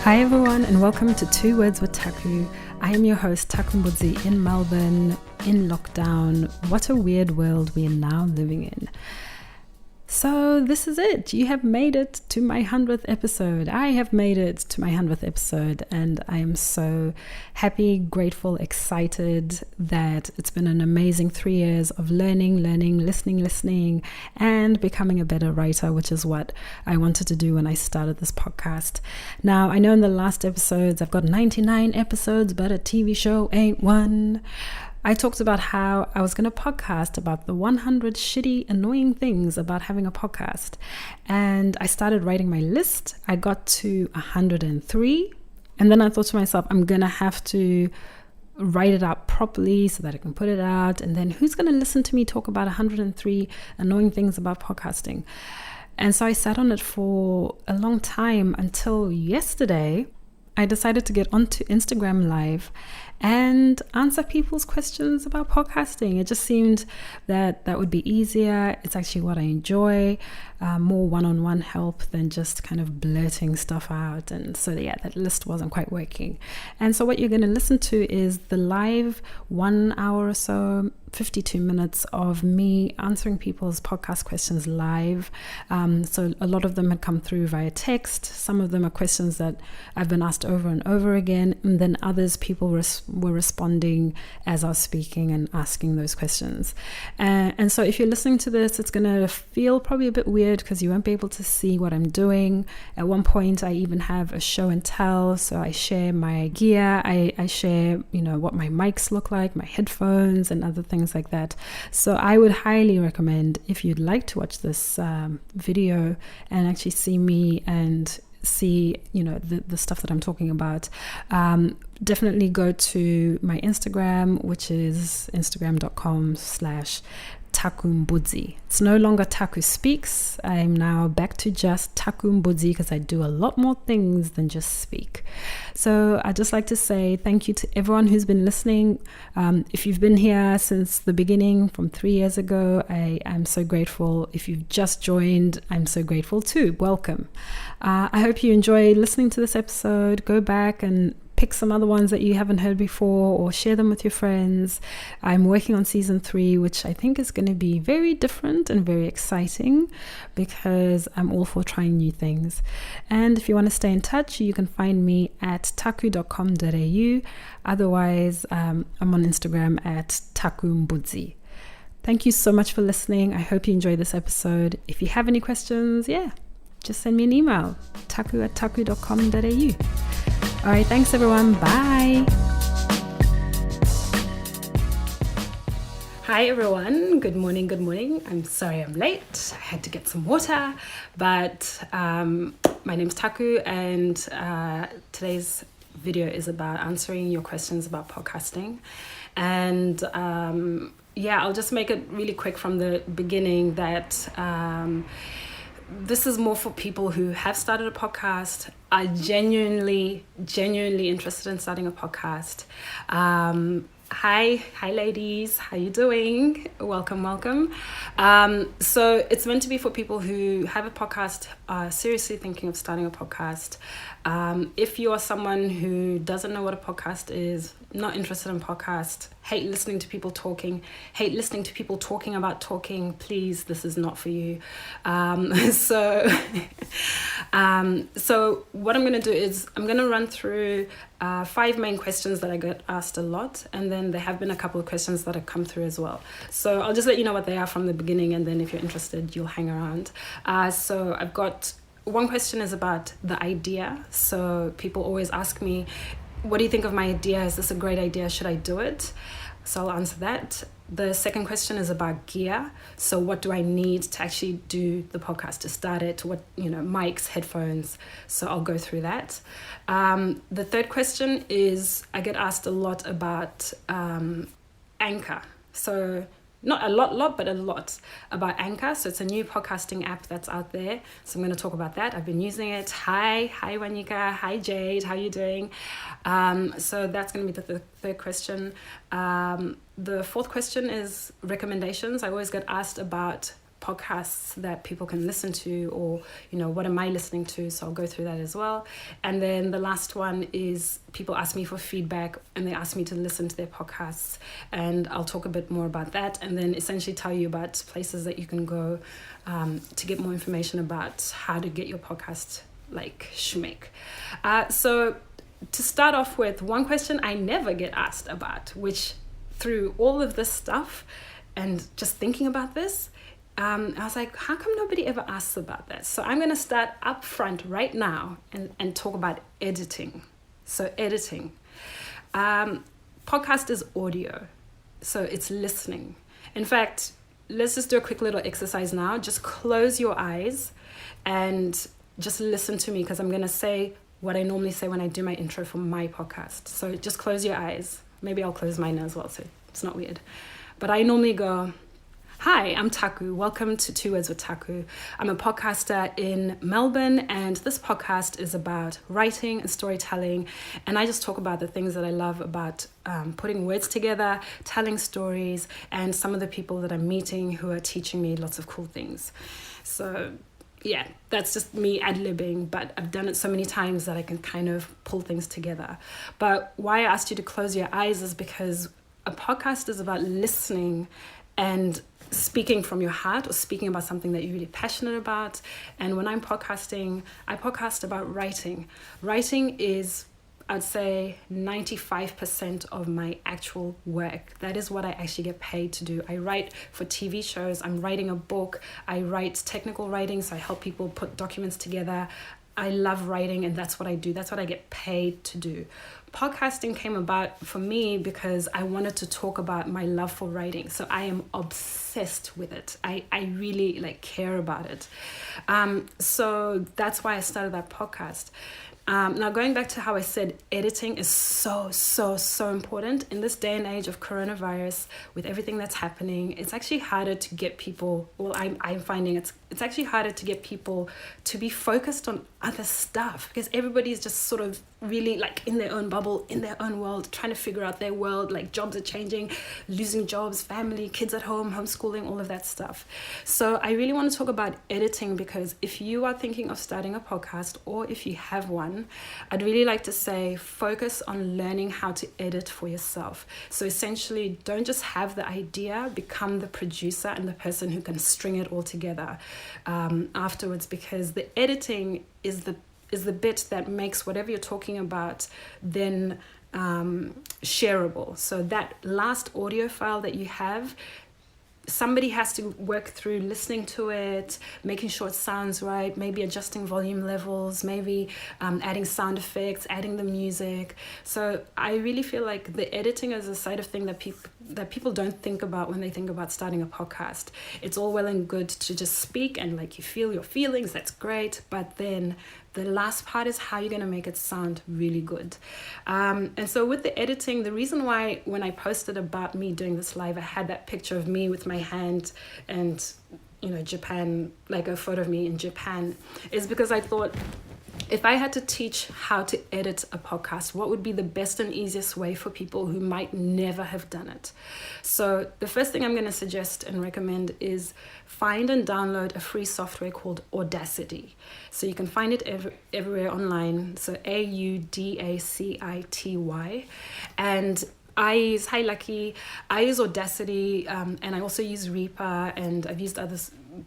Hi everyone and welcome to 2 Words with Taku. I am your host Taku in Melbourne, in lockdown. What a weird world we are now living in. So this is it. You have made it to my 100th episode. I have made it to my 100th episode and I am so happy, grateful, excited that it's been an amazing 3 years of learning, listening, and becoming a better writer, which is what I wanted to do when I started this podcast. Now, I know in the last episodes, I've got 99 episodes, but a TV show ain't one. I talked about how I was going to podcast about the 100 shitty, annoying things about having a podcast. And I started writing my list. I got to 103. And then I thought to myself, I'm going to have to write it out properly so that I can put it out. And then who's going to listen to me talk about 103 annoying things about podcasting? And so I sat on it for a long time until yesterday. I decided to get onto Instagram Live and answer people's questions about podcasting. It just seemed that would be easier. It's actually what I enjoy, more one-on-one help than just kind of blurting stuff out. And so that list wasn't quite working. And so what you're going to listen to is the live 1 hour or so, 52 minutes of me answering people's podcast questions live. So a lot of them had come through via text. Some of them are questions that I've been asked over and over again. And then others, people were responding as I was speaking and asking those questions. And so if you're listening to this, it's going to feel probably a bit weird because you won't be able to see what I'm doing. At one point, I even have a show and tell. So I share my gear. I share, what my mics look like, my headphones and other things like that. So I would highly recommend, if you'd like to watch this video and actually see me and see the stuff that I'm talking about, definitely go to my Instagram, which is instagram.com/Taku. It's no longer Taku Speaks. I'm now back to just Taku because I do a lot more things than just speak. So I'd just like to say thank you to everyone who's been listening. If you've been here since the beginning, from 3 years ago, I am so grateful. If you've just joined, I'm so grateful too. Welcome. I hope you enjoyed listening to this episode. Go back and pick some other ones that you haven't heard before or share them with your friends. I'm working on season 3, which I think is going to be very different and very exciting because I'm all for trying new things. And if you want to stay in touch, you can find me at taku.com.au. Otherwise, I'm on Instagram at takumbudzi. Thank you so much for listening. I hope you enjoyed this episode. If you have any questions, just send me an email, taku@taku.com.au. All right, thanks everyone. Bye. Hi everyone. Good morning. I'm sorry I'm late. I had to get some water, but my name's Taku and today's video is about answering your questions about podcasting. And I'll just make it really quick from the beginning that this is more for people who have started a podcast, are genuinely interested in starting a podcast. Hi ladies, how you doing? Welcome. So it's meant to be for people who have a podcast, are seriously thinking of starting a podcast. If you are someone who doesn't know what a podcast is, not interested in podcast, hate listening to people talking, hate listening to people talking about talking, please, this is not for you. So what I'm going to do is I'm going to run through 5 main questions that I get asked a lot, and then there have been a couple of questions that have come through as well. So I'll just let you know what they are from the beginning, and then if you're interested, you'll hang around. So I've got one question is about the idea. So people always ask me, what do you think of my idea? Is this a great idea? Should I do it? So I'll answer that. The second question is about gear. So what do I need to actually do the podcast, to start it? What, mics, headphones. So I'll go through that. The third question is, I get asked a lot about Anchor. So not a lot, but a lot about Anchor. So it's a new podcasting app that's out there. So I'm going to talk about that. I've been using it. Hi Wanika. Hi Jade. How are you doing? So that's going to be the third question. The fourth question is recommendations. I always get asked about podcasts that people can listen to, or what am I listening to, so I'll go through that as well. And then the last one is people ask me for feedback and they ask me to listen to their podcasts, and I'll talk a bit more about that, and then essentially tell you about places that you can go to get more information about how to get your podcast like schmick. So to start off with, one question I never get asked about, which through all of this stuff and just thinking about this, I was like, how come nobody ever asks about that? So I'm going to start up front right now and talk about editing. So editing. Podcast is audio. So it's listening. In fact, let's just do a quick little exercise now. Just close your eyes and just listen to me, because I'm going to say what I normally say when I do my intro for my podcast. So just close your eyes. Maybe I'll close mine as well, so it's not weird. But I normally go, hi, I'm Taku. Welcome to 2 Words with Taku. I'm a podcaster in Melbourne, and this podcast is about writing and storytelling. And I just talk about the things that I love about putting words together, telling stories, and some of the people that I'm meeting who are teaching me lots of cool things. So yeah, that's just me ad-libbing, but I've done it so many times that I can kind of pull things together. But why I asked you to close your eyes is because a podcast is about listening and speaking from your heart, or speaking about something that you're really passionate about. And when I'm podcasting, I podcast about writing. Writing is, I'd say, 95% of my actual work. That is what I actually get paid to do. I write for TV shows. I'm writing a book. I write technical writing, so I help people put documents together. I love writing, and that's what I do. That's what I get paid to do. Podcasting came about for me because I wanted to talk about my love for writing. So I am obsessed with it. I really care about it. So that's why I started that podcast. Now, going back to how I said editing is so important. In this day and age of coronavirus, with everything that's happening, it's actually harder to get people, I'm finding it's actually harder to get people to be focused on other stuff, because everybody's just sort of really in their own bubble, in their own world, trying to figure out their world. Jobs are changing, losing jobs, family, kids at home, homeschooling, all of that stuff. So I really want to talk about editing, because if you are thinking of starting a podcast, or if you have one, I'd really like to say focus on learning how to edit for yourself. So essentially, don't just have the idea, become the producer and the person who can string it all together afterwards, because the editing is the bit that makes whatever you're talking about then shareable. So that last audio file that you have, somebody has to work through listening to it, making sure it sounds right, maybe adjusting volume levels, maybe adding sound effects, adding the music. So I really feel like the editing is a side of thing that people don't think about when they think about starting a podcast. It's all well and good to just speak and you feel your feelings, that's great, but then the last part is how you're going to make it sound really good. And so with the editing, the reason why when I posted about me doing this live, I had that picture of me with my hand and, Japan, a photo of me in Japan, is because I thought, if I had to teach how to edit a podcast, what would be the best and easiest way for people who might never have done it? So the first thing I'm going to suggest and recommend is find and download a free software called Audacity. So you can find it everywhere online. So Audacity. And I use Audacity, and I also use Reaper, and I've used other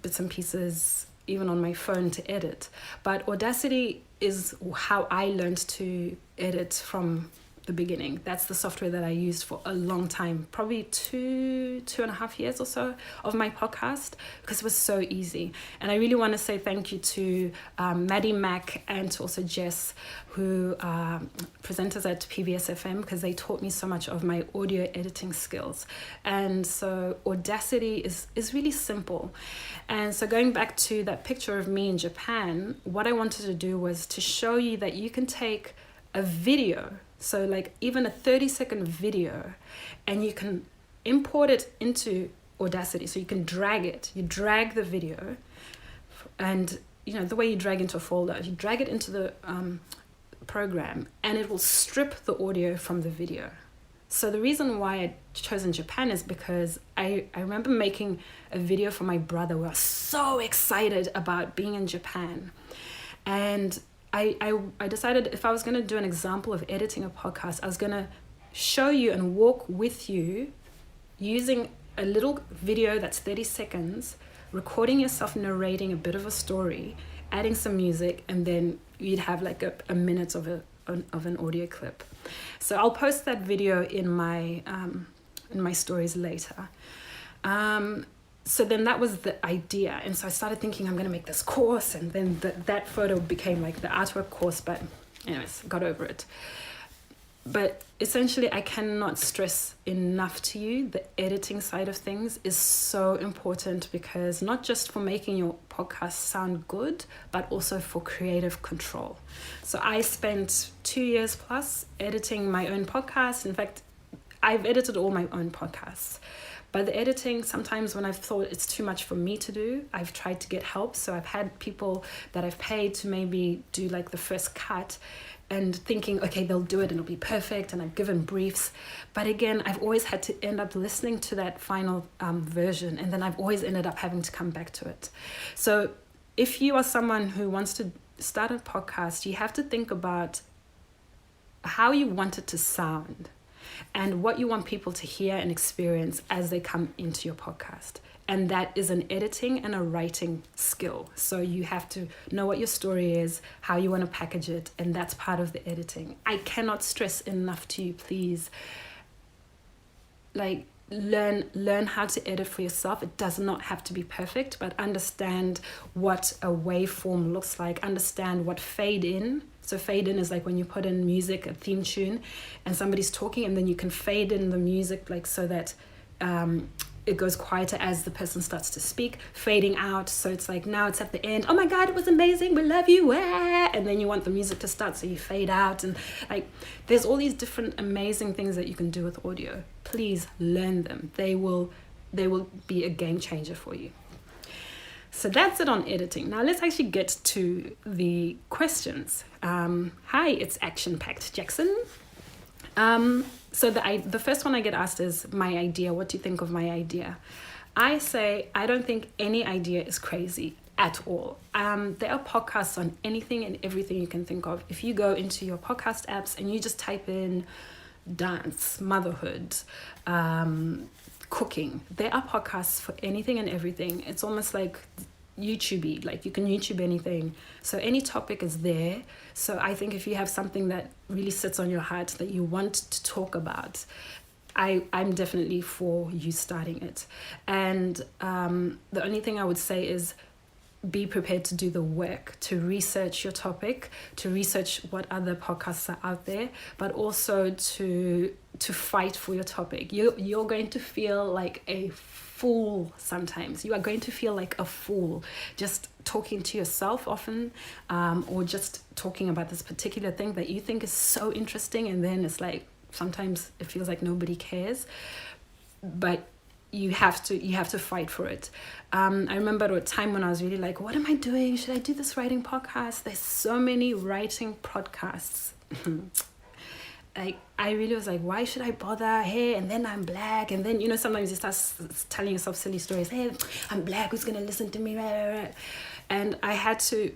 bits and pieces even on my phone to edit. But Audacity is how I learned to edit from the beginning. That's the software that I used for a long time, probably two and a half years or so of my podcast, because it was so easy. And I really want to say thank you to Maddie Mack and to also Jess, who are presenters at PBS FM, because they taught me so much of my audio editing skills. And so Audacity is really simple. And so going back to that picture of me in Japan, what I wanted to do was to show you that you can take a video, so even a 30-second video, and you can import it into Audacity. So you can drag it. You drag the video, and the way you drag into a folder, you drag it into the program, and it will strip the audio from the video. So the reason why I chosen Japan is because I remember making a video for my brother. We were so excited about being in Japan. And I decided if I was going to do an example of editing a podcast, I was going to show you and walk with you using a little video that's 30 seconds, recording yourself narrating a bit of a story, adding some music, and then you'd have like a minute of an audio clip. So I'll post that video in my stories later. So then that was the idea, and so I started thinking I'm going to make this course, and then that photo became like the artwork course. But anyways, got over it. But essentially, I cannot stress enough to you the editing side of things is so important, because not just for making your podcast sound good, but also for creative control. So I spent 2 years plus editing my own podcast. In fact, I've edited all my own podcasts. But the editing, sometimes when I've thought it's too much for me to do, I've tried to get help. So I've had people that I've paid to maybe do like the first cut, and thinking, okay, they'll do it and it'll be perfect. And I've given briefs. But again, I've always had to end up listening to that final version. And then I've always ended up having to come back to it. So if you are someone who wants to start a podcast, you have to think about how you want it to sound and what you want people to hear and experience as they come into your podcast. And that is an editing and a writing skill. So you have to know what your story is, how you want to package it, and that's part of the editing. I cannot stress enough to you, please, like learn how to edit for yourself. It does not have to be perfect, but understand what a waveform looks like. Understand what fade in. So fade in is like when you put in music, a theme tune, and somebody's talking, and then you can fade in the music like so that it goes quieter as the person starts to speak, fading out. So it's like, now it's at the end. Oh my God, it was amazing. We love you. And then you want the music to start, so you fade out. And like, there's all these different amazing things that you can do with audio. Please learn them. They will be a game changer for you. So that's it on editing. Now let's actually get to the questions. Hi, it's action-packed Jackson. So the first one I get asked is my idea. What do you think of my idea? I say, I don't think any idea is crazy at all. There are podcasts on anything and everything you can think of. If you go into your podcast apps and you just type in dance, motherhood, cooking, there are podcasts for anything and everything. It's almost like YouTube-y, like you can YouTube anything. So any topic is there. So I think if you have something that really sits on your heart that you want to talk about, I'm definitely for you starting it. And the only thing I would say is be prepared to do the work, to research your topic, to research what other podcasts are out there, but also to fight for your topic. You're going to feel like a fool sometimes. You are going to feel like a fool just talking to yourself often, or just talking about this particular thing that you think is so interesting, and then it's like sometimes it feels like nobody cares, but you have to fight for it. I remember at a time when I was really like, what am I doing? Should I do this writing podcast? There's so many writing podcasts. Like, I really was like, why should I bother? Hey, and then I'm black. And then, sometimes you start telling yourself silly stories. Hey, I'm black. Who's going to listen to me? And I had to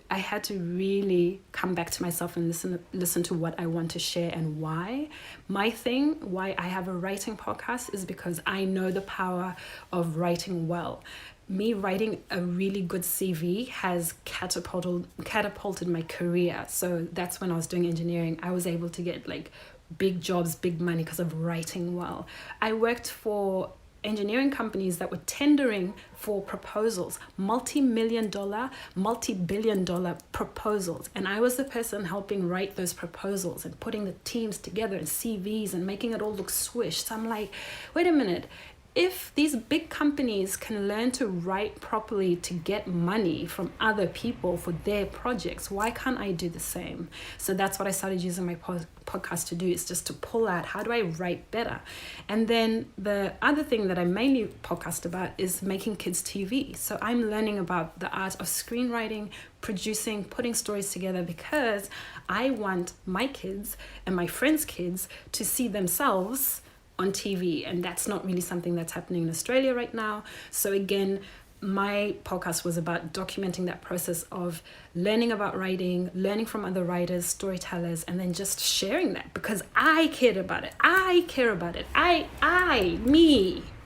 really come back to myself and listen to what I want to share and why. Why I have a writing podcast is because I know the power of writing well. Me writing a really good CV has catapulted my career. So that's when I was doing engineering. I was able to get like big jobs, big money because of writing well. I worked for engineering companies that were tendering for proposals, multi-million dollar, multi-billion dollar proposals. And I was the person helping write those proposals and putting the teams together and CVs and making it all look swish. So I'm like, wait a minute. If these big companies can learn to write properly to get money from other people for their projects, why can't I do the same? So that's what I started using my podcast to do, is just to pull out, how do I write better? And then the other thing that I mainly podcast about is making kids TV. So I'm learning about the art of screenwriting, producing, putting stories together, because I want my kids and my friends' kids to see themselves on TV, and that's not really something that's happening in Australia right now. So again, my podcast was about documenting that process of learning about writing, learning from other writers, storytellers, and then just sharing that because I cared about it. I care about it.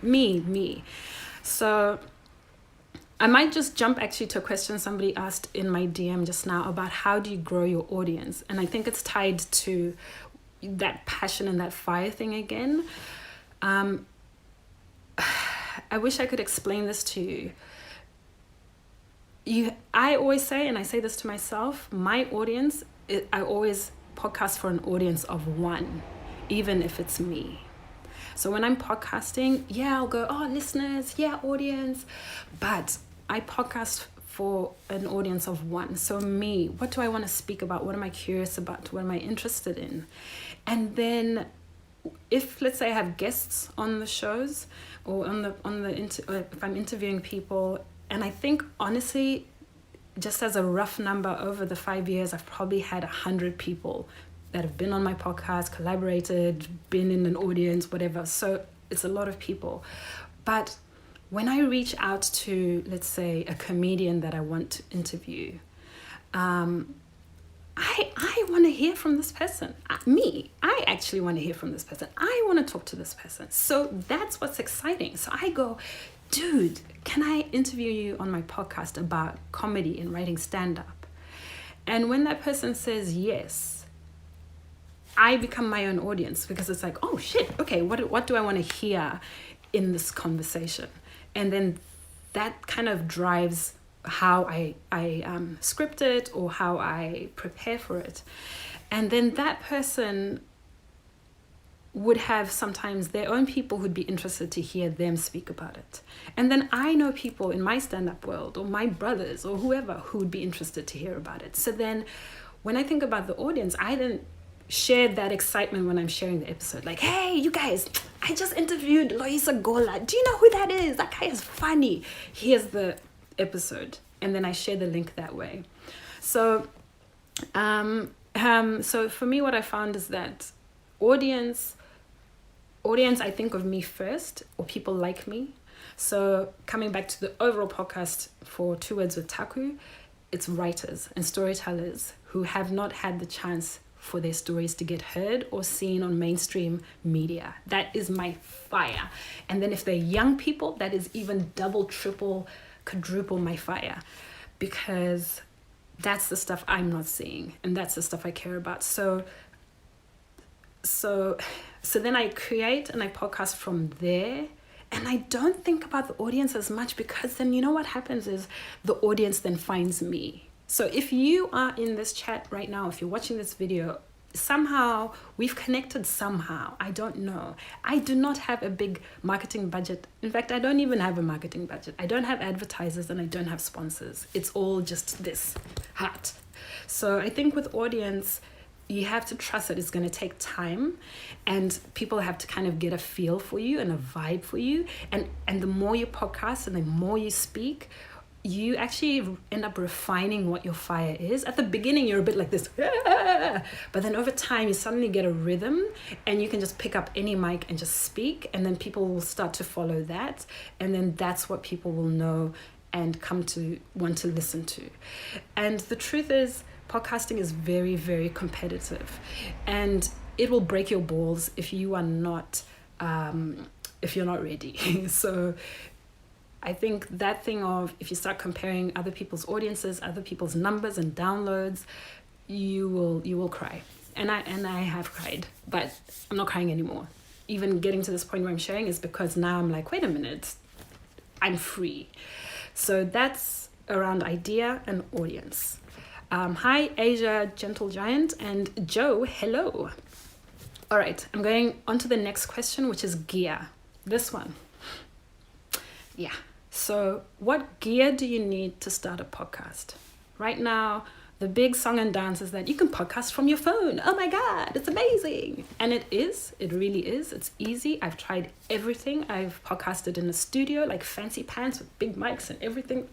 Me. So I might just jump actually to a question somebody asked in my DM just now about how do you grow your audience? And I think it's tied to that passion and that fire thing again. I wish I could explain this to you. I always say, and I say this to myself, my audience, I always podcast for an audience of one, even if it's me. So when I'm podcasting, I'll go, listeners, audience. But I podcast for an audience of one. So me, what do I want to speak about? What am I curious about? What am I interested in? And then if, let's say, I have guests on the shows or if I'm interviewing people, and I think honestly, just as a rough number over the 5 years, I've probably had 100 people that have been on my podcast, collaborated, been in an audience, whatever. So it's a lot of people. But when I reach out to, let's say, a comedian that I want to interview, I want to hear from this person. I actually want to hear from this person. I want to talk to this person. So that's what's exciting. So I go, dude, can I interview you on my podcast about comedy and writing stand-up? And when that person says yes, I become my own audience because it's like, oh shit, okay, what do I want to hear in this conversation? And then that kind of drives how I script it or how I prepare for it. And then that person would have sometimes their own people who'd be interested to hear them speak about it. And then I know people in my stand-up world or my brothers or whoever who would be interested to hear about it. So then when I think about the audience, I then share that excitement when I'm sharing the episode. Like, hey, you guys, I just interviewed Loisa Gola. Do you know who that is? That guy is funny. Here's the episode. And then I share the link that way. So, so for me, what I found is that audience, I think of me first, or people like me. So coming back to the overall podcast for 2 Words with Taku, it's writers and storytellers who have not had the chance for their stories to get heard or seen on mainstream media. That is my fire. And then if they're young people, that is even double, triple, quadruple my fire, because that's the stuff I'm not seeing and that's the stuff I care about. So then I create and I podcast from there, and I don't think about the audience as much, because then you know what happens is the audience then finds me. So if you are in this chat right now, if you're watching this video, somehow we've connected somehow. I don't know. I do not have a big marketing budget. In fact, I don't even have a marketing budget. I don't have advertisers and I don't have sponsors. It's all just this heart. So I think with audience, you have to trust that it's going to take time, and people have to kind of get a feel for you and a vibe for you. And the more you podcast and the more you speak, you actually end up refining what your fire is. At the beginning, you're a bit like this, but then over time, you suddenly get a rhythm and you can just pick up any mic and just speak, and then people will start to follow that. And then that's what people will know and come to want to listen to. And the truth is, podcasting is very, very competitive, and it will break your balls if you are not, if you're not ready. So I think that thing of, if you start comparing other people's audiences, other people's numbers and downloads, you will cry. And I have cried, but I'm not crying anymore. Even getting to this point where I'm sharing is because now I'm like, wait a minute, I'm free. So that's around idea and audience. Hi, Asia, Gentle Giant, and Joe, hello. All right, I'm going on to the next question, which is gear. This one. Yeah. So what gear do you need to start a podcast? Right now, the big song and dance is that you can podcast from your phone. Oh my God, it's amazing. And it is, it really is. It's easy. I've tried everything. I've podcasted in a studio, like fancy pants with big mics and everything.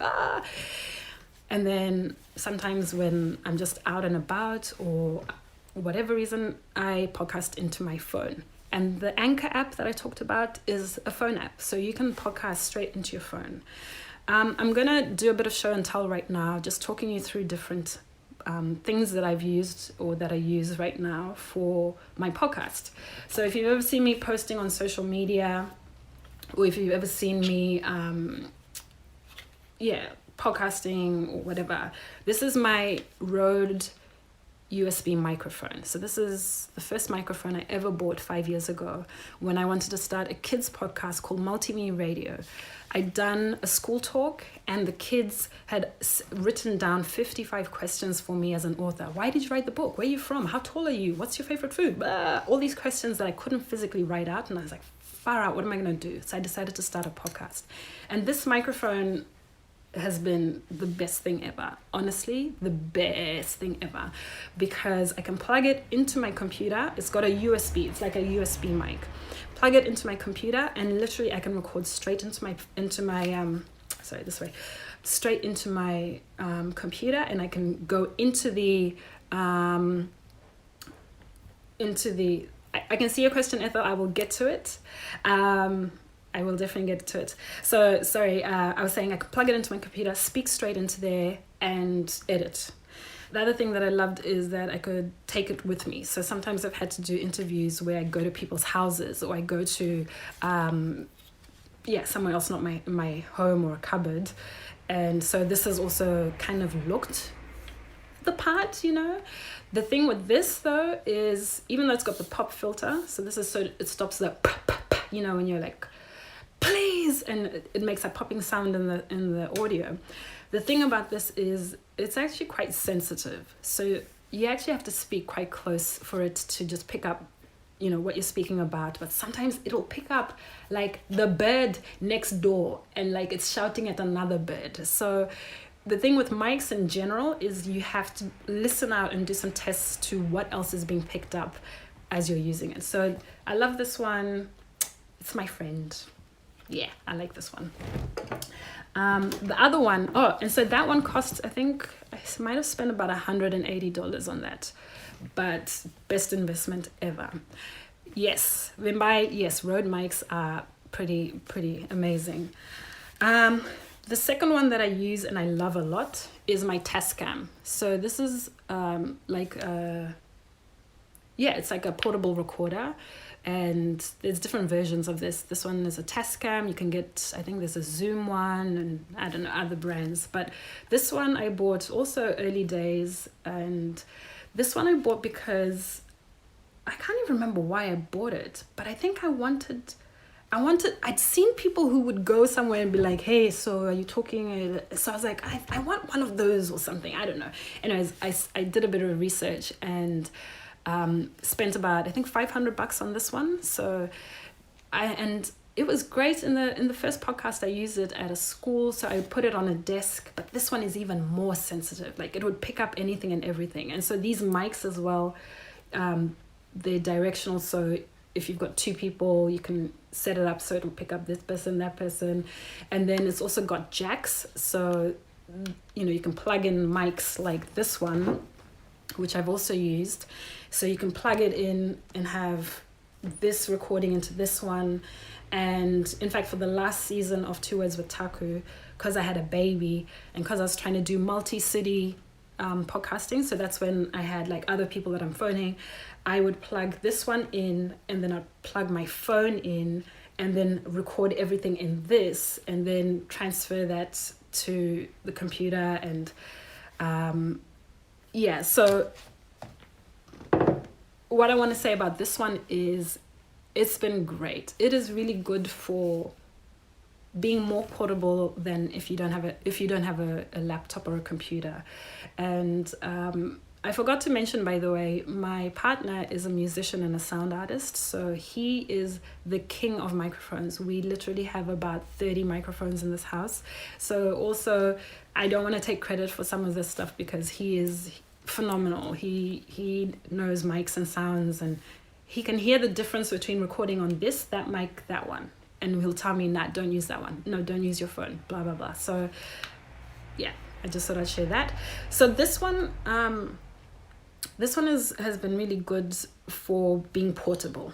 And then sometimes when I'm just out and about or whatever reason, I podcast into my phone. And the Anchor app that I talked about is a phone app. So you can podcast straight into your phone. I'm going to do a bit of show and tell right now, just talking you through different things that I've used or that I use right now for my podcast. So if you've ever seen me posting on social media, or if you've ever seen me, podcasting or whatever, this is my Rode USB microphone. So this is the first microphone I ever bought 5 years ago when I wanted to start a kids podcast called Multi-Me Radio. I'd done a school talk and the kids had written down 55 questions for me as an author. Why did you write the book? Where are you from? How tall are you? What's your favorite food? All these questions that I couldn't physically write out, and I was like, far out, what am I going to do? So I decided to start a podcast. And this microphone has been the best thing ever. Honestly, the best thing ever, because I can plug it into my computer. It's got a USB. It's like a USB mic. Plug it into my computer, and literally I can record straight into my straight into my computer, and I can go into the I can see your question, Ethel. I will get to it. I will definitely get to it. So, sorry, I was saying I could plug it into my computer, speak straight into there, and edit. The other thing that I loved is that I could take it with me. So sometimes I've had to do interviews where I go to people's houses, or I go to, somewhere else, not my home or a cupboard. And so this has also kind of looked the part, you know. The thing with this though is, even though it's got the pop filter, so this is so it stops the you know, when you're like, please, and it makes a popping sound in the audio. The thing about this is it's actually quite sensitive, so you actually have to speak quite close for it to just pick up, you know, what you're speaking about. But sometimes it'll pick up like the bird next door, and like it's shouting at another bird. So the thing with mics in general is you have to listen out and do some tests to what else is being picked up as you're using it. So I love this one. It's my friend. Yeah, I like this one. The other one, and so that one cost, I think I might have spent about $180 on that, but best investment ever. Yes, Rode mics are pretty amazing. The second one that I use and I love a lot is my Tascam. So this is it's like a portable recorder, and there's different versions of this. This one is a Tascam. You can get, I think there's a Zoom one, and I don't know, other brands. But this one I bought also early days, and this one I bought because I can't even remember why I bought it, but I think I'd seen people who would go somewhere and be like, hey, so are you talking? So I was like, I want one of those or something. I don't know. Anyways, I did a bit of research and spent about, I think, $500 on this one. So and it was great. In the first podcast, I used it at a school, so I put it on a desk. But this one is even more sensitive. Like, it would pick up anything and everything. And so these mics as well, they're directional. So if you've got two people, you can set it up so it'll pick up this person, that person. And then it's also got jacks. So, you know, you can plug in mics like this one, which I've also used. So you can plug it in and have this recording into this one. And in fact, for the last season of 2 Words with Taku, because I had a baby and because I was trying to do multi-city podcasting, so that's when I had like other people that I'm phoning, I would plug this one in, and then I'd plug my phone in, and then record everything in this, and then transfer that to the computer. And so what I want to say about this one is it's been great. It is really good for being more portable than if you don't have a laptop or a computer. And I forgot to mention, by the way, my partner is a musician and a sound artist, so he is the king of microphones. We literally have about 30 microphones in this house. So also, I don't want to take credit for some of this stuff because he is phenomenal. He knows mics and sounds, and he can hear the difference between recording on that mic, that one. And he'll tell me, Nat, don't use that one. No, don't use your phone, blah, blah, blah. So, yeah, I just thought I'd share that. So this one has been really good for being portable.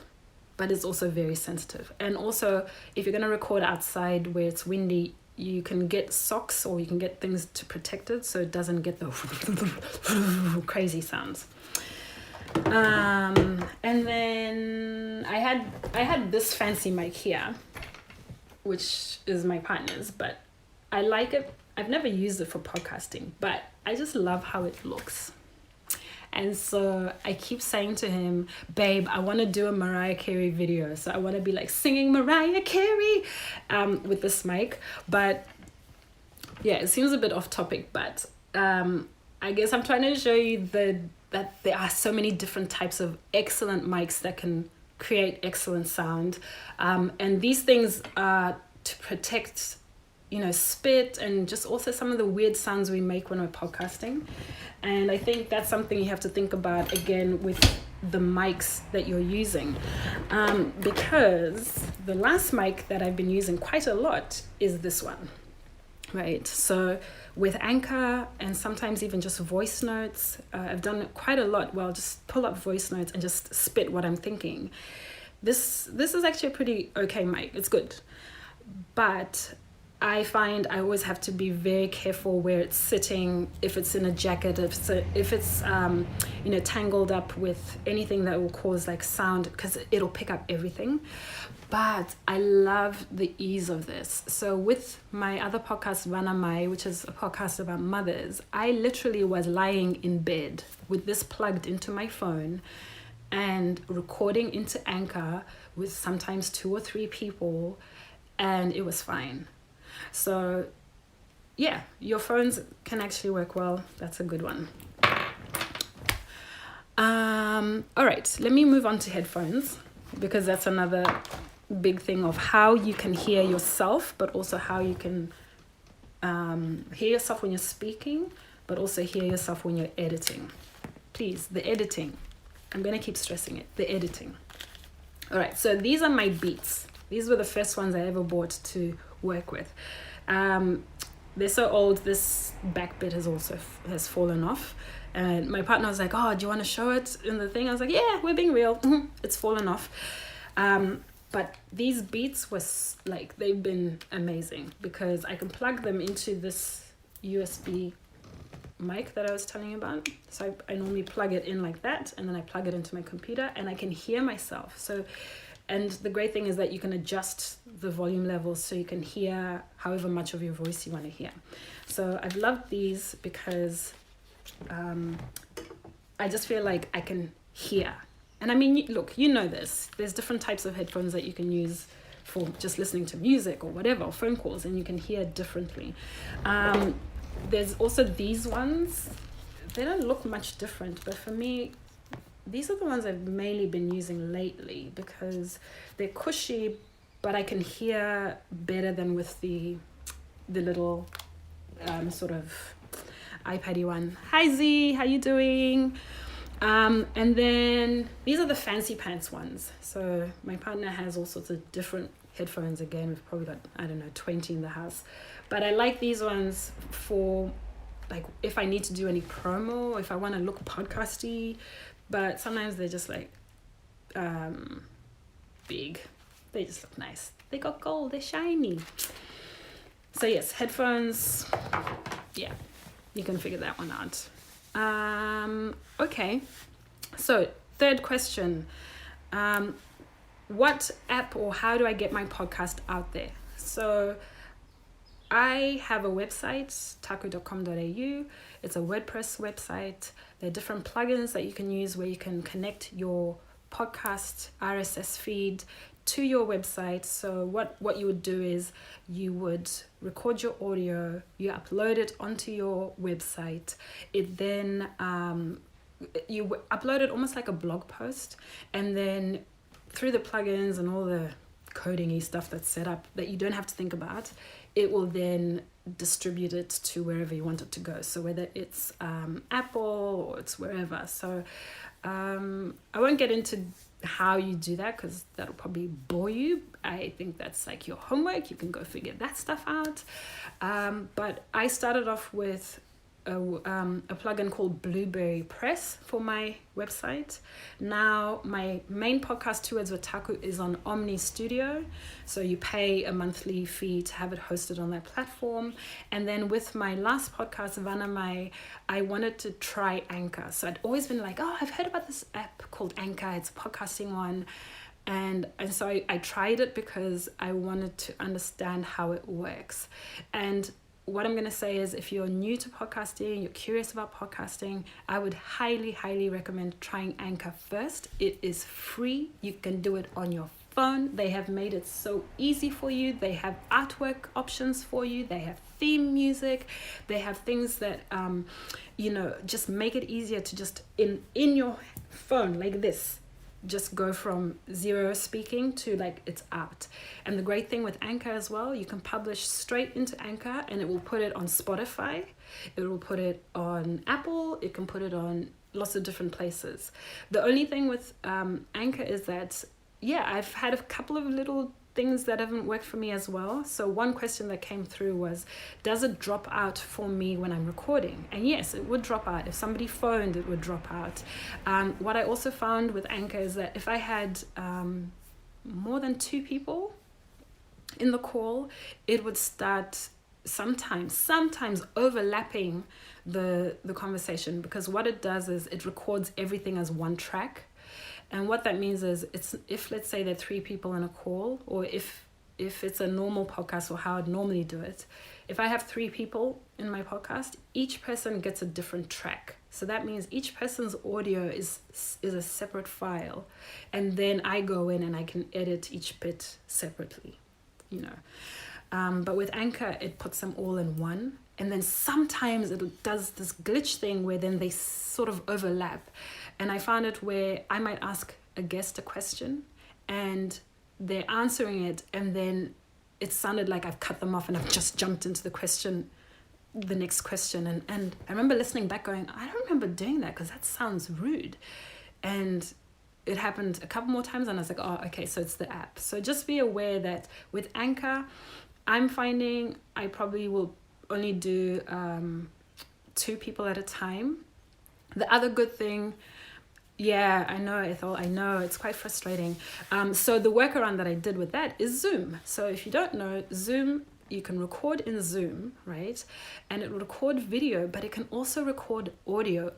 but it's also very sensitive. And also, if you're going to record outside where it's windy, you can get socks or you can get things to protect it so it doesn't get the crazy sounds. And then I had this fancy mic here, which is my partner's, but I like it. I've never used it for podcasting, but I just love how it looks. And so I keep saying to him, babe, I want to do a Mariah Carey video. So I want to be like singing Mariah Carey with this mic. But yeah, it seems a bit off topic, but I guess I'm trying to show you that there are so many different types of excellent mics that can create excellent sound. And these things are to protect, spit and just also some of the weird sounds we make when we're podcasting. And I think that's something you have to think about again with the mics that you're using. Because the last mic that I've been using quite a lot is this one, right? So with Anchor and sometimes even just voice notes, I've done it quite a lot. Well, just pull up voice notes and just spit what I'm thinking. This is actually a pretty okay mic. It's good. But I find I always have to be very careful where it's sitting, if it's in a jacket, if it's tangled up with anything that will cause like sound, because it'll pick up everything. But I love the ease of this. So with my other podcast, Vana Mai, which is a podcast about mothers, I literally was lying in bed with this plugged into my phone and recording into Anchor with sometimes 2 or 3 people, and it was fine. So yeah, your phones can actually work well. That's a good one. All right, let me move on to headphones, because that's another big thing of how you can hear yourself, but also how you can hear yourself when you're speaking, but also hear yourself when you're editing. Please, the editing. I'm going to keep stressing it, the editing. All right, so these are my Beats. These were the first ones I ever bought to work with. They're so old, this back bit has fallen off. And my partner was like, oh, do you want to show it in the thing? I was like, yeah, we're being real. It's fallen off. But these Beats was like, they've been amazing because I can plug them into this USB mic that I was telling you about. So I normally plug it in like that, and then I plug it into my computer and I can hear myself. So, and the great thing is that you can adjust the volume levels so you can hear however much of your voice you want to hear. So I've loved these because I just feel like I can hear. And I mean, look, you know this. There's different types of headphones that you can use for just listening to music or whatever, or phone calls, and you can hear differently. There's also these ones. They don't look much different, but for me, these are the ones I've mainly been using lately because they're cushy, but I can hear better than with the little sort of iPad-y one. Hi Z, how you doing? And then these are the fancy pants ones. So my partner has all sorts of different headphones. Again, we've probably got, 20 in the house. But I like these ones for like if I need to do any promo, if I want to look podcasty. But sometimes they're just like big. They just look nice. They got gold, they're shiny. So yes, headphones, yeah, you can figure that one out. Okay, so third question. What app or how do I get my podcast out there? So I have a website, taku.com.au. It's a WordPress website. There are different plugins that you can use where you can connect your podcast RSS feed to your website. So what you would do is you would record your audio, you upload it onto your website. It then you upload it almost like a blog post, and then through the plugins and all the coding-y stuff that's set up that you don't have to think about, it will then distribute it to wherever you want it to go. So whether it's Apple or it's wherever. So I won't get into how you do that because that'll probably bore you. I think that's like your homework. You can go figure that stuff out. But I started off with a plugin called Blueberry Press for my website. Now my main podcast, 2 Words with Taku, is on Omni Studio, so you pay a monthly fee to have it hosted on that platform. And then with my last podcast, Vanamai, I wanted to try Anchor. So I'd always been like, oh, I've heard about this app called Anchor, it's a podcasting one. And so I tried it because I wanted to understand how it works. And what I'm going to say is, if you're new to podcasting, you're curious about podcasting, I would highly, highly recommend trying Anchor first. It is free. You can do it on your phone. They have made it so easy for you. They have artwork options for you. They have theme music. They have things that, just make it easier to just in your phone like this, just go from zero speaking to like it's out. And the great thing with Anchor as well, you can publish straight into Anchor and it will put it on Spotify, it will put it on Apple, it can put it on lots of different places. The only thing with Anchor is that, I've had a couple of little things that haven't worked for me as well. So one question that came through was, does it drop out for me when I'm recording? And yes, it would drop out. If somebody phoned, it would drop out. What I also found with Anchor is that if I had more than 2 people in the call, it would start sometimes overlapping the conversation, because what it does is it records everything as one track. And what that means is, it's if let's say there are 3 people in a call, or if it's a normal podcast or how I'd normally do it, if I have 3 people in my podcast, each person gets a different track. So that means each person's audio is a separate file, and then I go in and I can edit each bit separately, But with Anchor, it puts them all in one. And then sometimes it does this glitch thing where then they sort of overlap. And I found it where I might ask a guest a question and they're answering it, and then it sounded like I've cut them off and I've just jumped into the next question. And I remember listening back going, I don't remember doing that because that sounds rude. And it happened a couple more times and I was like, oh, okay, so it's the app. So just be aware that with Anchor, I'm finding I probably will only do 2 people at a time. The other good thing, I know, Ethel, I know, it's quite frustrating. So the workaround that I did with that is Zoom. So if you don't know, Zoom, you can record in Zoom, right? And it will record video, but it can also record audio,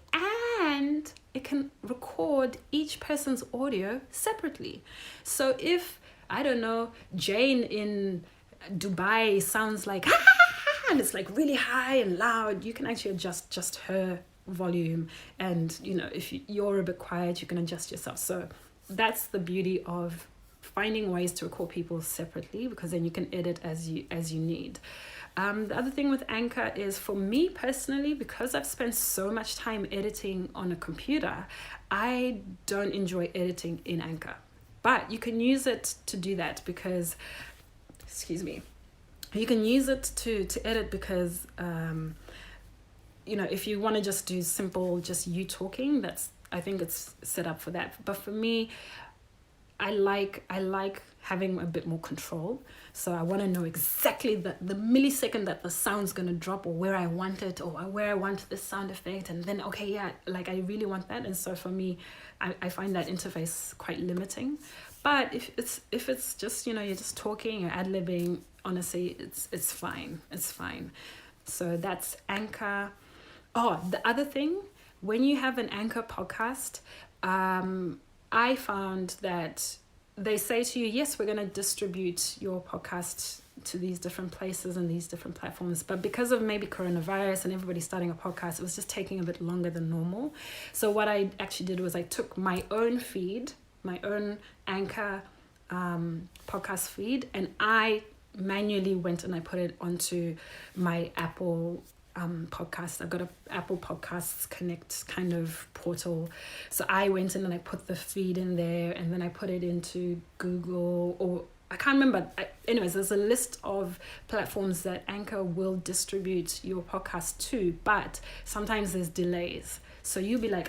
and it can record each person's audio separately. So if, I don't know, Jane in Dubai sounds like, and it's like really high and loud, you can actually adjust just her volume, and if you're a bit quiet, you can adjust yourself. So that's the beauty of finding ways to record people separately, because then you can edit as you need. The other thing with Anchor is, for me personally, because I've spent so much time editing on a computer, I don't enjoy editing in Anchor. But you can use it to do that because, you can use it to edit because if you want to just do simple, just you talking, I think it's set up for that. But for me, I like having a bit more control. So I want to know exactly the millisecond that the sound's going to drop, or where I want it, or where I want this sound effect. And then, I really want that. And so for me, I find that interface quite limiting. But if it's just, you're just talking, you're ad-libbing, honestly, it's fine. It's fine. So that's Anchor. Oh, the other thing, when you have an Anchor podcast, I found that they say to you, yes, we're going to distribute your podcast to these different places and these different platforms. But because of maybe coronavirus and everybody starting a podcast, it was just taking a bit longer than normal. So what I actually did was I took my own feed, my own Anchor podcast feed, and I manually went and I put it onto my Apple podcast. I've got a Apple Podcasts Connect kind of portal. So I went in and I put the feed in there, and then I put it into Google, or I can't remember. Anyways, there's a list of platforms that Anchor will distribute your podcast to, but sometimes there's delays. So you'll be like,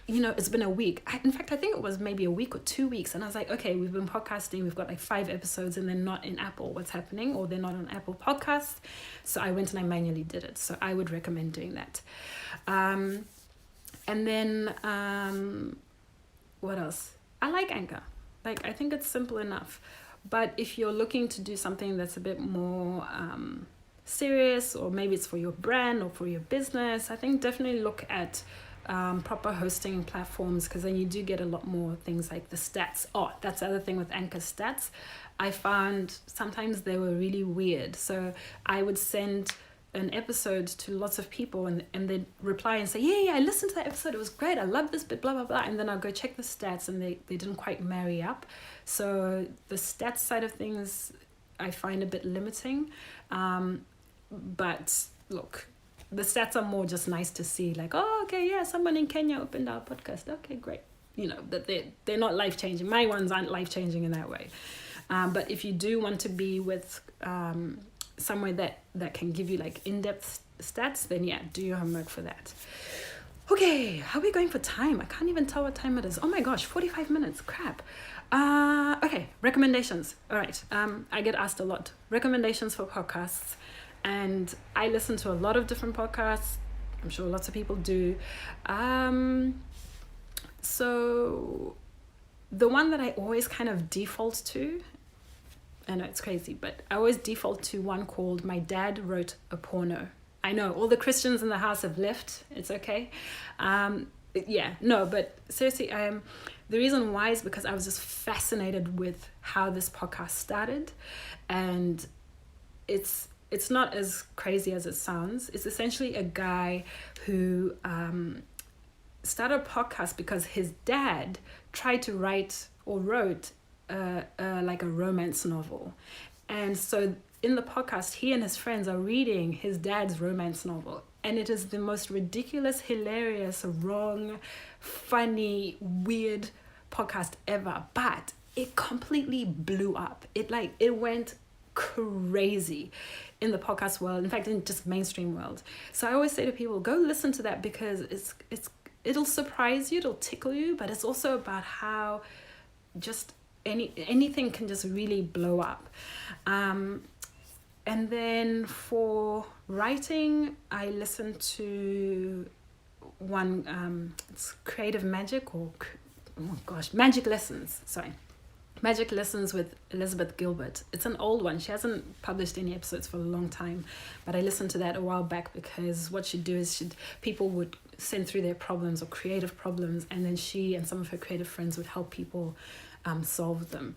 it's been a week. In fact, I think it was maybe a week or 2 weeks. And I was like, okay, we've been podcasting. We've got like 5 episodes and they're not in Apple. What's happening? Or they're not on Apple Podcasts. So I went and I manually did it. So I would recommend doing that. And then what else? I like Anchor. Like, I think it's simple enough. But if you're looking to do something that's a bit more serious, or maybe it's for your brand or for your business, I think definitely look at proper hosting platforms, because then you do get a lot more things like the stats. Oh, that's the other thing with Anchor stats. I found sometimes they were really weird. So I would send an episode to lots of people and they'd reply and say, yeah, I listened to that episode, it was great, I love this bit, blah, blah, blah. And then I'll go check the stats and they didn't quite marry up. So the stats side of things I find a bit limiting. But look, the stats are more just nice to see, like, oh, okay, yeah, someone in Kenya opened our podcast. Okay, great. That they're not life-changing. My ones aren't life-changing in that way. But if you do want to be with somewhere that can give you like in-depth stats, then yeah, do your homework for that. Okay, how are we going for time? I can't even tell what time it is. Oh my gosh, 45 minutes, crap. Okay, recommendations. All right, I get asked a lot. Recommendations for podcasts. And I listen to a lot of different podcasts. I'm sure lots of people do. So the one that I always kind of default to, I know it's crazy, but I always default to one called My Dad Wrote a Porno. I know all the Christians in the house have left. It's okay. But seriously, the reason why is because I was just fascinated with how this podcast started. And it's not as crazy as it sounds. It's essentially a guy who started a podcast because his dad tried to write or wrote like a romance novel. And so in the podcast, he and his friends are reading his dad's romance novel. And it is the most ridiculous, hilarious, wrong, funny, weird podcast ever. But it completely blew up. It went crazy in the podcast world, in fact in just mainstream world. So I always say to people, go listen to that, because it'll surprise you, it'll tickle you, but it's also about how just anything can just really blow up. And then for writing, I listen to one, it's Creative Magic, or Magic Lessons, sorry. Magic Lessons with Elizabeth Gilbert. It's an old one. She hasn't published any episodes for a long time, but I listened to that a while back, because what she'd do is people would send through their problems or creative problems, and then she and some of her creative friends would help people solve them.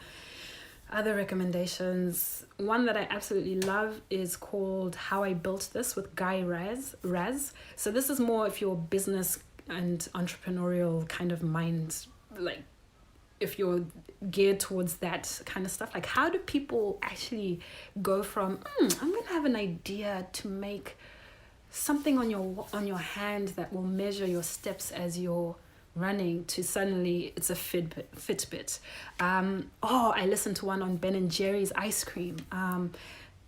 Other recommendations, one that I absolutely love is called How I Built This with Guy Raz. So this is more if you're business and entrepreneurial kind of mind, like if you're geared towards that kind of stuff. Like, how do people actually go from I'm gonna have an idea to make something on your hand that will measure your steps as you're running, to suddenly it's a Fitbit. I listened to one on Ben and Jerry's ice cream.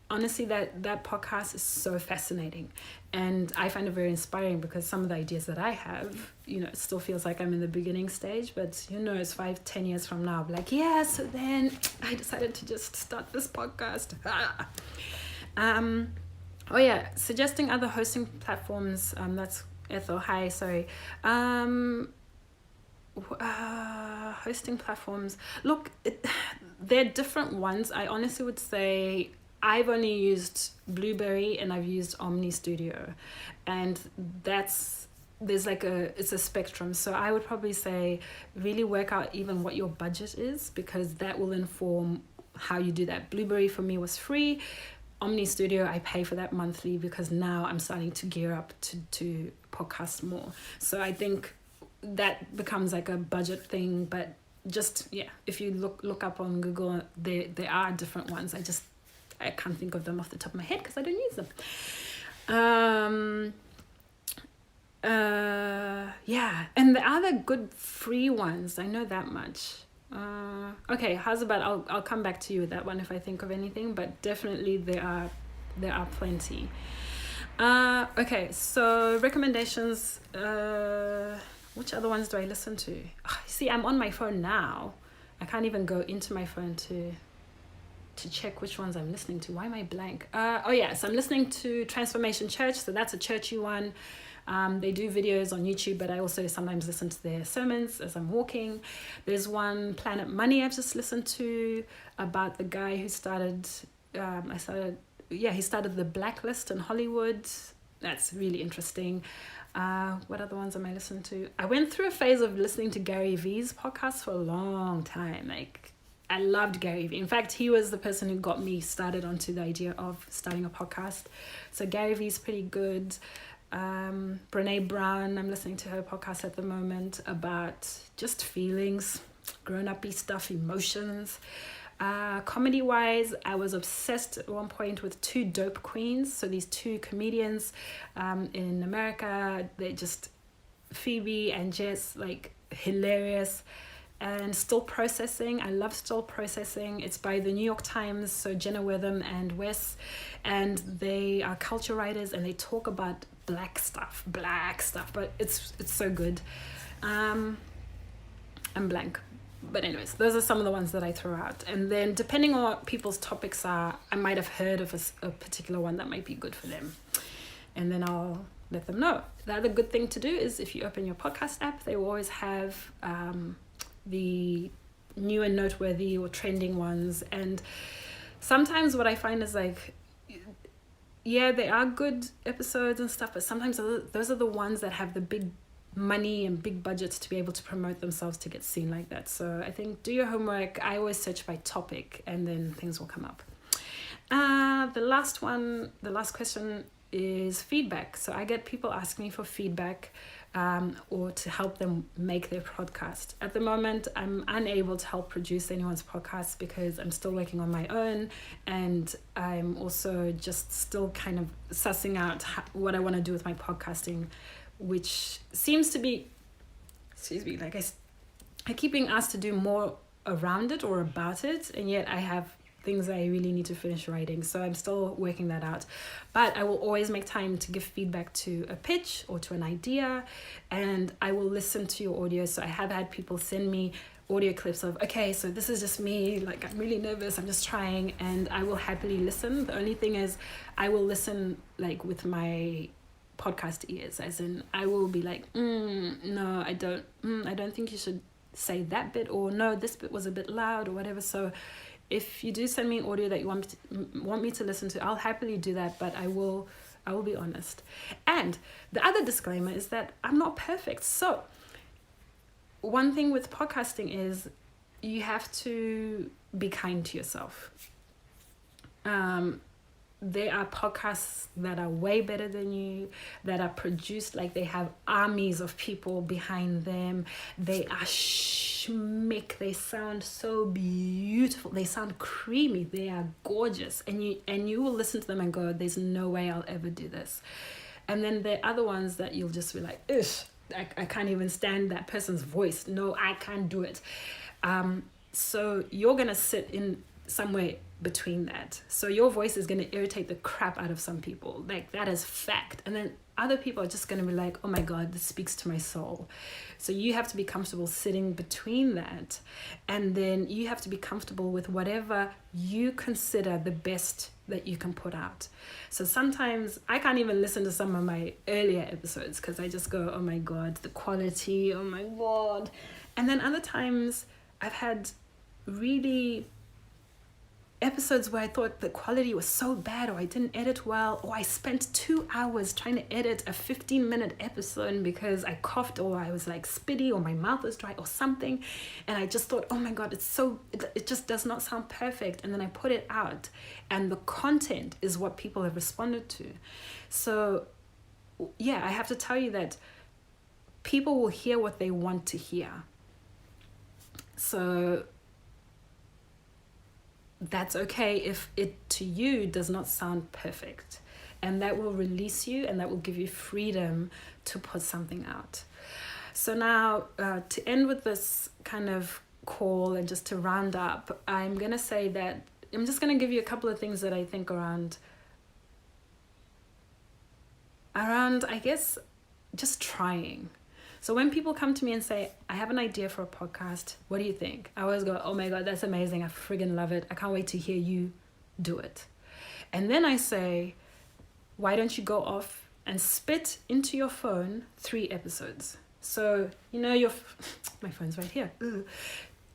Honestly, that podcast is so fascinating, and I find it very inspiring, because some of the ideas that I have, it still feels like I'm in the beginning stage, but 5-10 years from now, I'm like, yeah, so then I decided to just start this podcast. Suggesting other hosting platforms. That's Ethel. Hi, sorry. Hosting platforms. Look, they're different ones. I honestly would say I've only used Blueberry and I've used Omni Studio, and it's a spectrum. So I would probably say really work out even what your budget is, because that will inform how you do that. Blueberry for me was free. Omni Studio, I pay for that monthly, because now I'm starting to gear up to podcast more. So I think that becomes like a budget thing, but just, if you look up on Google, there are different ones. I can't think of them off the top of my head because I don't use them. And the other good free ones, I know that much. Okay, how's about I'll come back to you with that one if I think of anything, but definitely there are plenty. Okay, so recommendations. Which other ones do I listen to? See, I'm on my phone now. I can't even go into my phone to check which ones I'm listening to. Why am I blank? Oh yes, I'm listening to Transformation Church, so that's a churchy one. They do videos on YouTube, but I also sometimes listen to their sermons as I'm walking. There's one, Planet Money, I've just listened to, about the guy who started he started the Blacklist in Hollywood. That's really interesting. What other ones am I listening to? I went through a phase of listening to Gary Vee's podcast for a long time. Like, I loved Gary Vee. In fact, he was the person who got me started onto the idea of starting a podcast. So Gary Vee's pretty good. Brene Brown, I'm listening to her podcast at the moment about just feelings, grown-up-y stuff, emotions. Comedy-wise, I was obsessed at one point with two dope queens. So these two comedians in America, they just, Phoebe and Jess, like, hilarious. And Still Processing, I love Still Processing. It's by the New York Times, so Jenna Wortham and Wes, and they are culture writers and they talk about black stuff, but it's so good. I'm blank. But anyways, those are some of the ones that I throw out. And then depending on what people's topics are, I might have heard of a particular one that might be good for them. And then I'll let them know. The other good thing to do is if you open your podcast app, they will always have the new and noteworthy or trending ones. And sometimes what I find is like, yeah, they are good episodes and stuff, but sometimes those are the ones that have the big money and big budgets to be able to promote themselves to get seen like that. So I think do your homework. I always search by topic and then things will come up. The last question is feedback. So I get people asking me for feedback or to help them make their podcast. At the moment, I'm unable to help produce anyone's podcast because I'm still working on my own, and I'm also just still kind of sussing out what I want to do with my podcasting, which seems to be, like I keep being asked to do more around it or about it, and yet I have things I really need to finish writing. So I'm still working that out. But I will always make time to give feedback to a pitch or to an idea, and I will listen to your audio. So I have had people send me audio clips of, okay, so this is just me, like I'm really nervous, I'm just trying, and I will happily listen. The only thing is I will listen like with my podcast ears, as in I will be like, no, I don't think you should say that bit, or no, this bit was a bit loud or whatever. So if you do send me audio that you want me to listen to, I'll happily do that, but I will be honest. And the other disclaimer is that I'm not perfect. So one thing with podcasting is you have to be kind to yourself. There are podcasts that are way better than you, that are produced like they have armies of people behind them. They are schmick. They sound so beautiful. They sound creamy. They are gorgeous. And you will listen to them and go, there's no way I'll ever do this. And then there are other ones that you'll just be like, I can't even stand that person's voice. No, I can't do it. So you're going to sit in somewhere between that. So your voice is going to irritate the crap out of some people. Like, that is fact. And then other people are just going to be like, oh my God, this speaks to my soul. So you have to be comfortable sitting between that. And then you have to be comfortable with whatever you consider the best that you can put out. So sometimes I can't even listen to some of my earlier episodes because I just go, oh my God, the quality, oh my God. And then other times I've had really episodes where I thought the quality was so bad, or I didn't edit well, or I spent 2 hours trying to edit a 15-minute episode because I coughed, or I was like spitty, or my mouth was dry or something, and I just thought, oh my God, it just does not sound perfect. And then I put it out, and the content is what people have responded to. So yeah, I have to tell you that people will hear what they want to hear. So that's okay if it to you does not sound perfect, and that will release you, and that will give you freedom to put something out. So now to end with this kind of call and just to round up, I'm going to say that I'm just going to give you a couple of things that I think around, I guess, just trying. So when people come to me and say, I have an idea for a podcast, what do you think? I always go, oh my God, that's amazing. I friggin' love it. I can't wait to hear you do it. And then I say, why don't you go off and spit into your phone 3 episodes? So, my phone's right here. Ugh.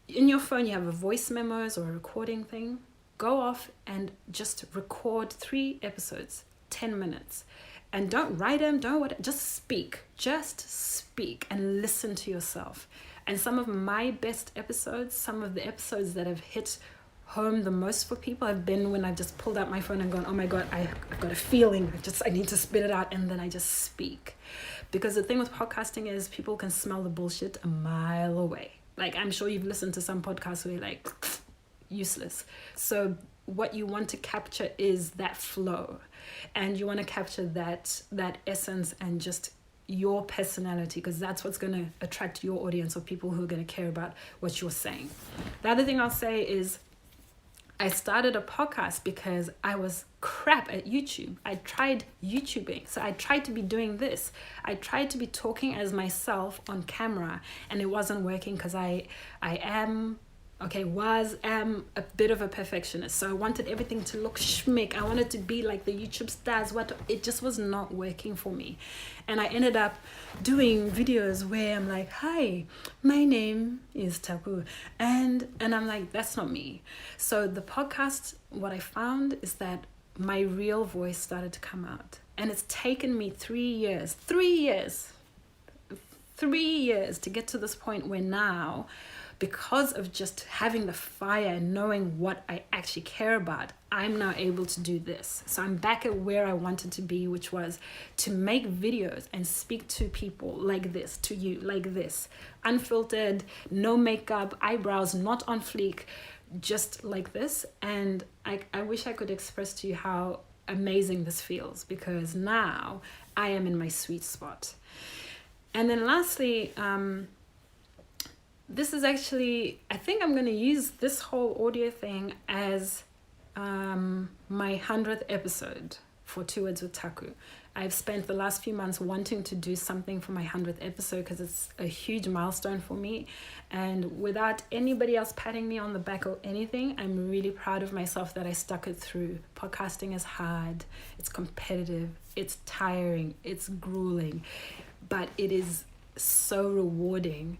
In your phone, you have a voice memos or a recording thing. Go off and just record 3 episodes, 10 minutes. And don't write them, just speak. Just speak and listen to yourself. And some of my best episodes, some of the episodes that have hit home the most for people have been when I've just pulled out my phone and gone, oh my God, I've got a feeling. I need to spit it out, and then I just speak. Because the thing with podcasting is people can smell the bullshit a mile away. Like, I'm sure you've listened to some podcasts where you're like, useless. So what you want to capture is that flow, and you want to capture that essence and just your personality, because that's what's going to attract your audience, or people who are going to care about what you're saying. The other thing I'll say is I started a podcast because I was crap at YouTube. I tried YouTubing. So I tried to be doing this. I tried to be talking as myself on camera, and it wasn't working because I am a bit of a perfectionist. So I wanted everything to look schmick. I wanted to be like the YouTube stars. It just was not working for me. And I ended up doing videos where I'm like, hi, my name is Taku. And I'm like, that's not me. So the podcast, what I found is that my real voice started to come out. And it's taken me 3 years to get to this point where now, because of just having the fire and knowing what I actually care about, I'm now able to do this. So I'm back at where I wanted to be, which was to make videos and speak to people like this, to you like this, unfiltered, no makeup, eyebrows not on fleek, just like this. And I wish I could express to you how amazing this feels, because now I am in my sweet spot. And then lastly, this is actually, I think I'm going to use this whole audio thing as my 100th episode for 2 Words with Taku. I've spent the last few months wanting to do something for my 100th episode because it's a huge milestone for me. And without anybody else patting me on the back or anything, I'm really proud of myself that I stuck it through. Podcasting is hard, it's competitive, it's tiring, it's grueling, but it is so rewarding.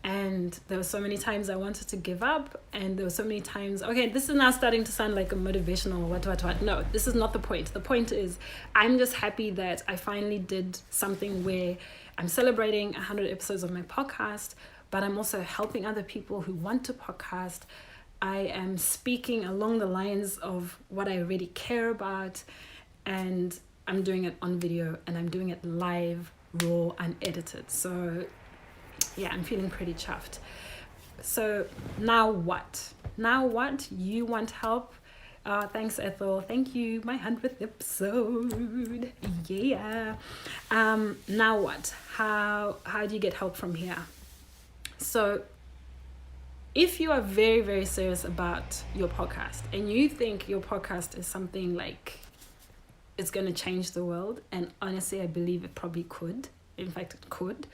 And there were so many times I wanted to give up, and there were so many times, okay, this is now starting to sound like a motivational what. No, this is not the point. The point is I'm just happy that I finally did something where I'm celebrating 100 episodes of my podcast, but I'm also helping other people who want to podcast. I am speaking along the lines of what I really care about, and I'm doing it on video, and I'm doing it live, raw, unedited. So yeah, I'm feeling pretty chuffed. So now what? You want help? Thanks, Ethel. Thank you. My 100th episode. Yeah. Now what? How do you get help from here? So if you are very, very serious about your podcast and you think your podcast is something like it's going to change the world, and honestly, I believe it probably could. In fact, it could.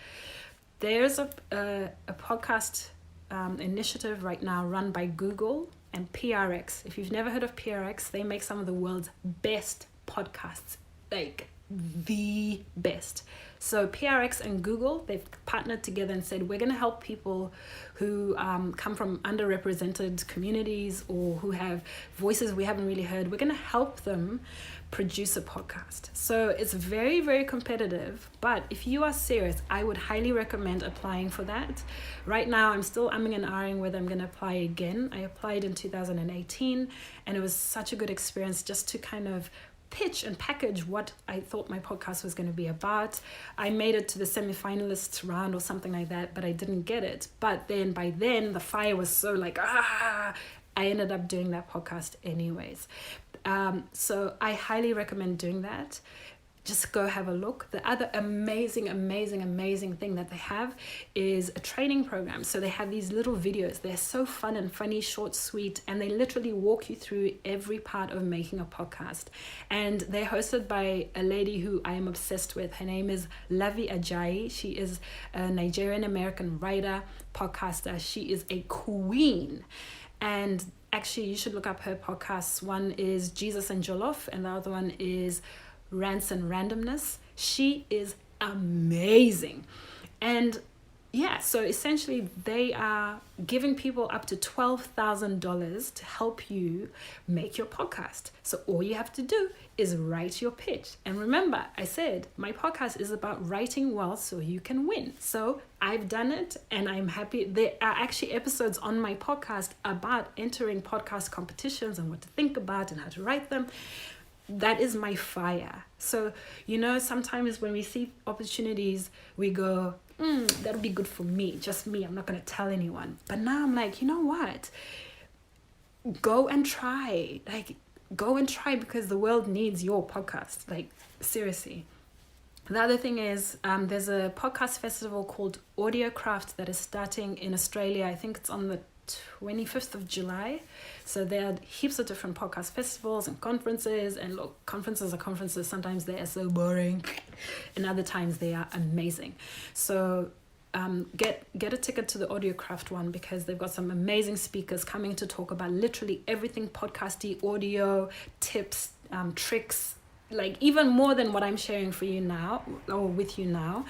There's a podcast initiative right now run by Google and PRX. If you've never heard of PRX, they make some of the world's best podcasts, like the best. So PRX and Google, they've partnered together and said, we're going to help people who come from underrepresented communities or who have voices we haven't really heard. We're going to help them produce a podcast. So it's very, very competitive, but if you are serious, I would highly recommend applying for that. Right now, I'm still umming and ahhing whether I'm going to apply again. I applied in 2018, and it was such a good experience just to kind of pitch and package what I thought my podcast was going to be about. I made it to the semi-finalists round or something like that, but I didn't get it. But then by then, the fire was so like, I ended up doing that podcast anyways. So I highly recommend doing that. just go have a look. The other amazing thing that they have is a training program. So they have these little videos. They're so fun and funny, short, sweet, and they literally walk you through every part of making a podcast. And they're hosted by a lady who I am obsessed with. Her name is Lavi Ajayi. She is a Nigerian American writer, podcaster. She is a queen. And actually, you should look up her podcasts. One is Jesus and Jollof, and the other one is Rants and Randomness. She is amazing. And yeah, so essentially they are giving people up to $12,000 to help you make your podcast. So all you have to do is write your pitch. And remember, I said my podcast is about writing well so you can win. So I've done it and I'm happy. There are actually episodes on my podcast about entering podcast competitions and what to think about and how to write them. That is my fire. So, sometimes when we see opportunities, we go, that'll be good for me, just me. I'm not going to tell anyone. But now I'm like, you know what? Go and try. Go and try, because the world needs your podcast. Seriously. The other thing is, there's a podcast festival called Audio Craft that is starting in Australia. I think it's on the 25th of July. So there are heaps of different podcast festivals and conferences. And look, conferences are conferences. Sometimes they are so boring, and other times they are amazing. So get a ticket to the Audiocraft one, because they've got some amazing speakers coming to talk about literally everything podcasty, audio, tips, tricks, even more than what I'm sharing for you now, or with you now.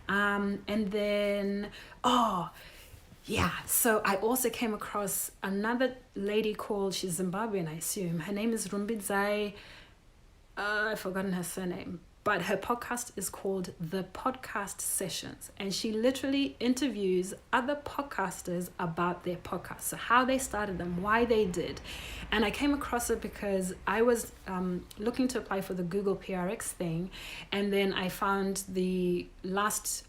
And then, yeah, so I also came across another lady called, she's Zimbabwean, I assume. Her name is Rumbidzai. I've forgotten her surname. But her podcast is called The Podcast Sessions. And she literally interviews other podcasters about their podcasts. So how they started them, why they did. And I came across it because I was looking to apply for the Google PRX thing. And then I found the last,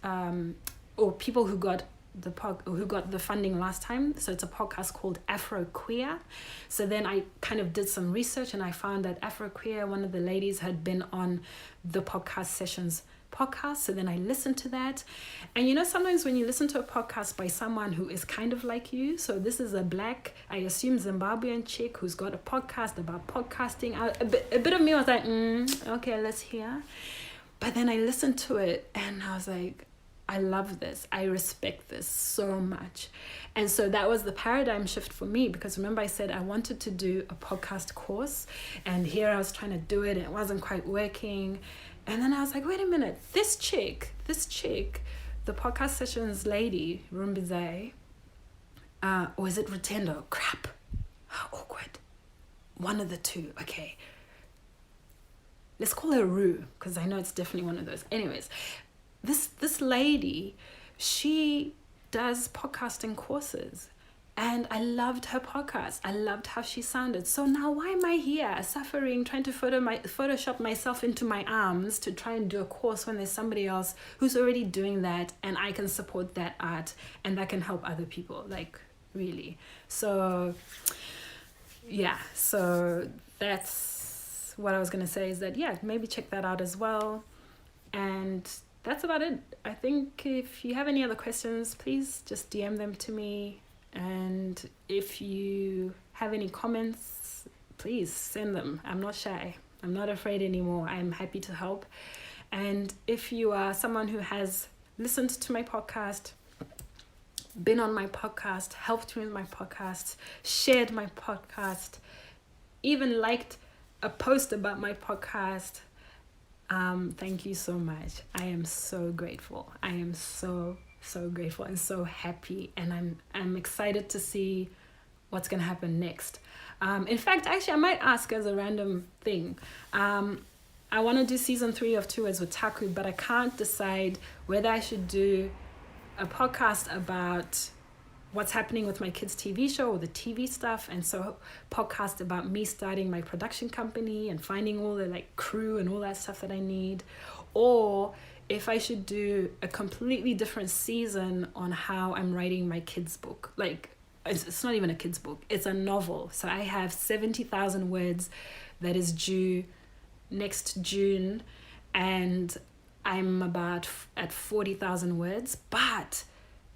people who got the funding last time. So it's a podcast called Afro Queer. So then I kind of did some research and I found that Afro Queer, one of the ladies, had been on the Podcast Sessions podcast. So then I listened to that. And sometimes when you listen to a podcast by someone who is kind of like you, so this is a black, I assume Zimbabwean chick who's got a podcast about podcasting. A bit of me was like, okay, let's hear. But then I listened to it and I was like, I love this. I respect this so much. And so that was the paradigm shift for me, because remember I said I wanted to do a podcast course, and here I was trying to do it and it wasn't quite working. And then I was like, wait a minute, this chick, the Podcast Sessions lady, Rumbidzai, or is it Rotendo? Crap. How awkward. One of the two. Okay. Let's call her Rue, because I know it's definitely one of those. Anyways, this lady, she does podcasting courses, and I loved her podcast. I loved how she sounded. So now why am I here suffering, trying to Photoshop myself into my arms to try and do a course when there's somebody else who's already doing that, and I can support that art and that can help other people, really. So yeah, so that's what I was going to say, is that, yeah, maybe check that out as well. And that's about it. I think if you have any other questions, please just DM them to me. And if you have any comments, please send them. I'm not shy. I'm not afraid anymore. I'm happy to help. And if you are someone who has listened to my podcast, been on my podcast, helped me with my podcast, shared my podcast, even liked a post about my podcast, thank you so much. I am so grateful. I am so grateful and so happy, and I'm excited to see what's gonna happen next. In fact, actually, I might ask as a random thing. I want to do season 3 of 2 Words with Taku, but I can't decide whether I should do a podcast about what's happening with my kids' TV show or the TV stuff, and so podcast about me starting my production company and finding all the crew and all that stuff that I need, or if I should do a completely different season on how I'm writing my kids' book. It's not even a kids' book, it's a novel. So I have 70,000 words that is due next June, and I'm about at 40,000 words. But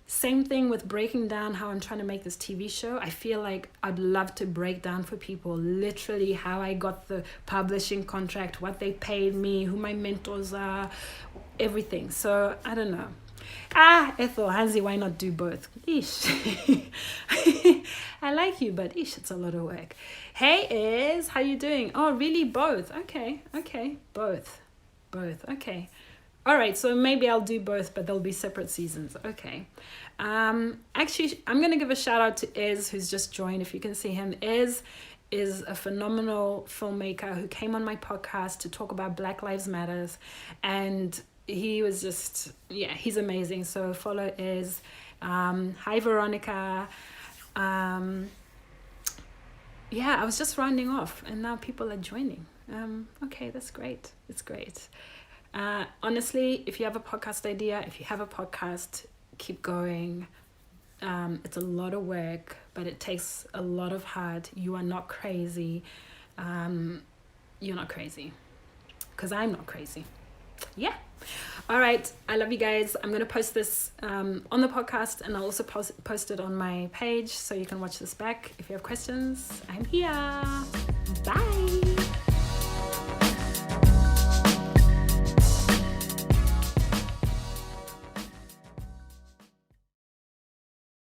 same thing with breaking down how I'm trying to make this TV show. I feel like I'd love to break down for people literally how I got the publishing contract, what they paid me, who my mentors are, everything. So I don't know. Ethel, Hansi, why not do both? Ish. I like you, but ish, it's a lot of work. Hey, Iz, how you doing? Oh, really? Both? Okay. Both. Okay. All right, so maybe I'll do both, but they'll be separate seasons. Okay. Actually, I'm going to give a shout out to Iz, who's just joined. If you can see him, Iz is a phenomenal filmmaker who came on my podcast to talk about Black Lives Matters. And he was just, he's amazing. So follow Iz. Hi, Veronica. I was just rounding off, and now people are joining. Okay, that's great. It's great. Honestly, if you have a podcast idea, if you have a podcast, keep going. It's a lot of work, but it takes a lot of heart. You are not crazy. You're not crazy, because I'm not crazy. Yeah. All right. I love you guys. I'm going to post this on the podcast, and I'll also post it on my page so you can watch this back. If you have questions, I'm here. Bye.